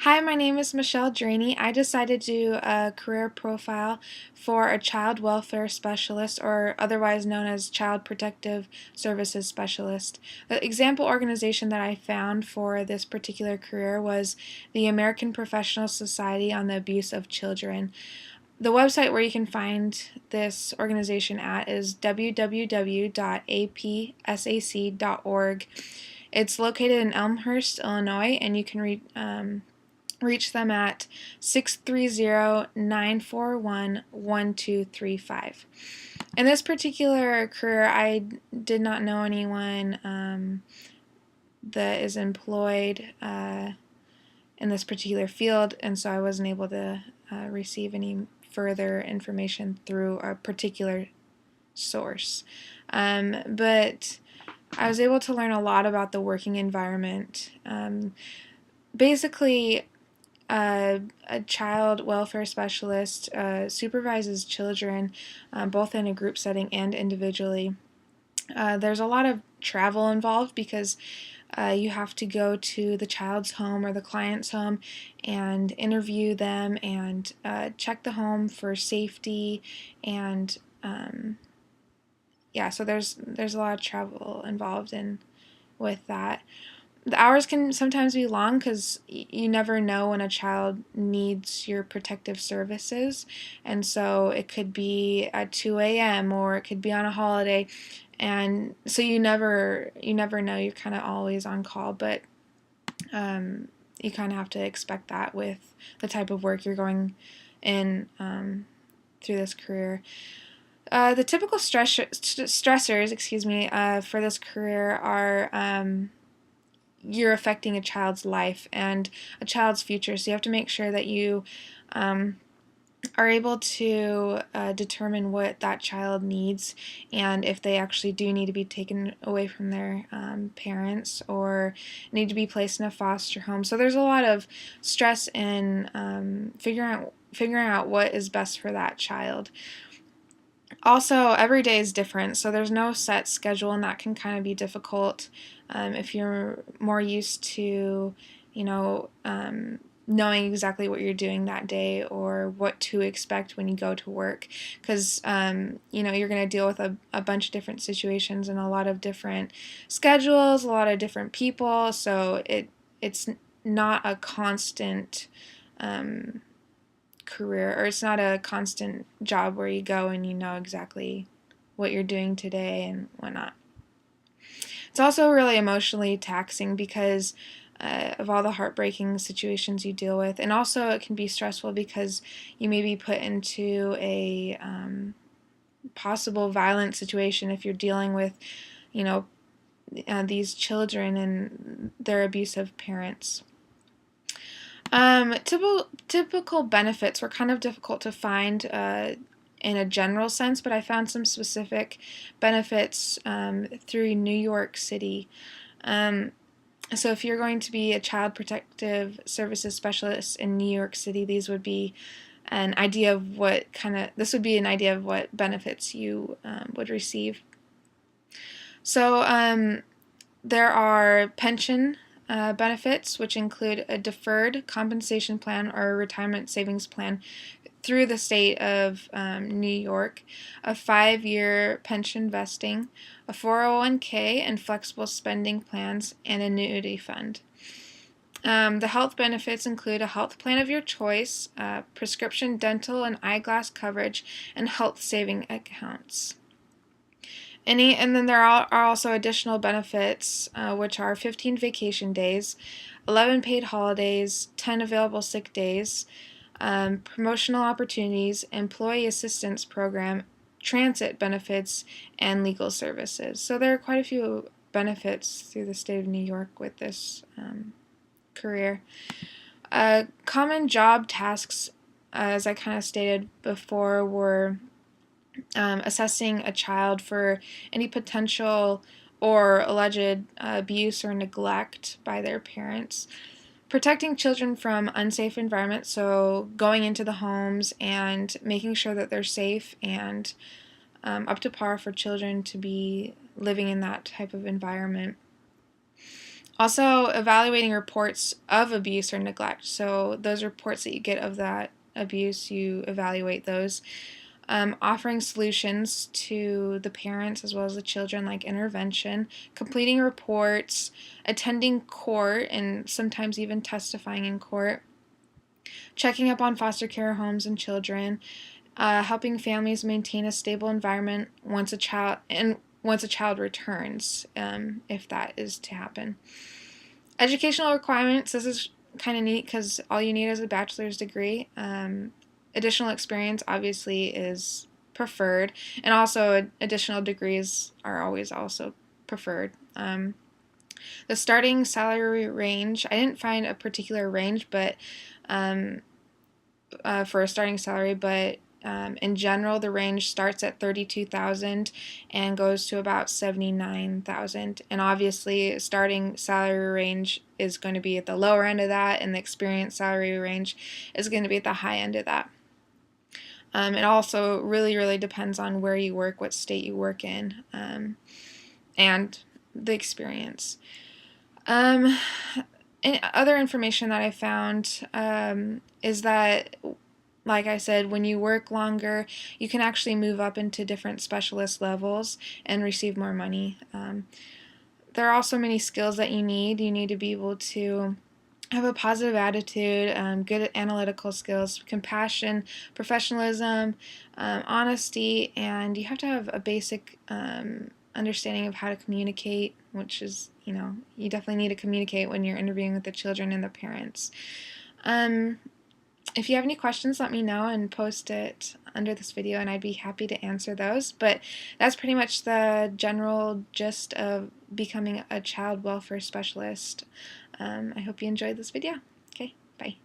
Hi, my name is Michelle Draney. I decided to do a career profile for a child welfare specialist, or otherwise known as child protective services specialist. The example organization that I found for this particular career was the American Professional Society on the Abuse of Children. The website where you can find this organization at is www.apsac.org. It's located in Elmhurst, Illinois, and you can reach them at 630-941-1235. In this particular career, I did not know anyone that is employed in this particular field, and so I wasn't able to receive any further information through a particular source. But I was able to learn a lot about the working environment. Basically, a child welfare specialist supervises children both in a group setting and individually. There's a lot of travel involved because you have to go to the child's home or the client's home and interview them and check the home for safety and yeah, so there's a lot of travel involved in with that. The hours can sometimes be long because you never know when a child needs your protective services, and so it could be at 2 a.m. or it could be on a holiday, and so you never know. You're kind of always on call, but you kind of have to expect that with the type of work you're going in through this career. The typical stressors, for this career are you're affecting a child's life and a child's future. So you have to make sure that you are able to determine what that child needs and if they actually do need to be taken away from their parents or need to be placed in a foster home. So there's a lot of stress in figuring out what is best for that child. Also, every day is different, so there's no set schedule, and that can kind of be difficult if you're more used to, you know, knowing exactly what you're doing that day or what to expect when you go to work, because you're going to deal with a bunch of different situations and a lot of different schedules, a lot of different people, so it's not a constant career, or it's not a constant job where you go and you know exactly what you're doing today and whatnot. It's also really emotionally taxing because of all the heartbreaking situations you deal with, and also it can be stressful because you may be put into a possible violent situation if you're dealing with, these children and their abusive parents. Typical benefits were kind of difficult to find in a general sense, but I found some specific benefits through New York City. So if you're going to be a child protective services specialist in New York City, these would be an idea of what benefits you would receive. So there are pension benefits, which include a deferred compensation plan or a retirement savings plan through the state of New York, a 5-year pension vesting, a 401k and flexible spending plans, and an annuity fund. The health benefits include a health plan of your choice, prescription dental and eyeglass coverage, and health saving accounts. And then there are also additional benefits, which are 15 vacation days, 11 paid holidays, 10 available sick days, promotional opportunities, employee assistance program, transit benefits, and legal services. So there are quite a few benefits through the state of New York with this career. Common job tasks, as I kind of stated before, were assessing a child for any potential or alleged abuse or neglect by their parents, protecting children from unsafe environments, so going into the homes and making sure that they're safe and up to par for children to be living in that type of environment. Also, evaluating reports of abuse or neglect. So, those reports that you get of that abuse, you evaluate those. Offering solutions to the parents as well as the children, like intervention, completing reports, attending court, and sometimes even testifying in court, checking up on foster care homes and children, helping families maintain a stable environment once a child returns, if that is to happen. Educational requirements. This is kind of neat because all you need is a bachelor's degree. Additional experience obviously is preferred, and also additional degrees are always also preferred. The starting salary range, I didn't find a particular range, but um, for a starting salary, but in general, the range starts at 32,000 and goes to about 79,000. And obviously, starting salary range is going to be at the lower end of that, and the experience salary range is going to be at the high end of that. It also really, really depends on where you work, what state you work in, and the experience. Um, and other information that I found is that, like I said, when you work longer, you can actually move up into different specialist levels and receive more money. There are also many skills that you need. You need to be able to have a positive attitude, good analytical skills, compassion, professionalism, honesty, and you have to have a basic understanding of how to communicate, which is, you definitely need to communicate when you're interviewing with the children and the parents. If you have any questions, let me know and post it under this video, and I'd be happy to answer those. But that's pretty much the general gist of becoming a child welfare specialist. I hope you enjoyed this video. Okay, bye.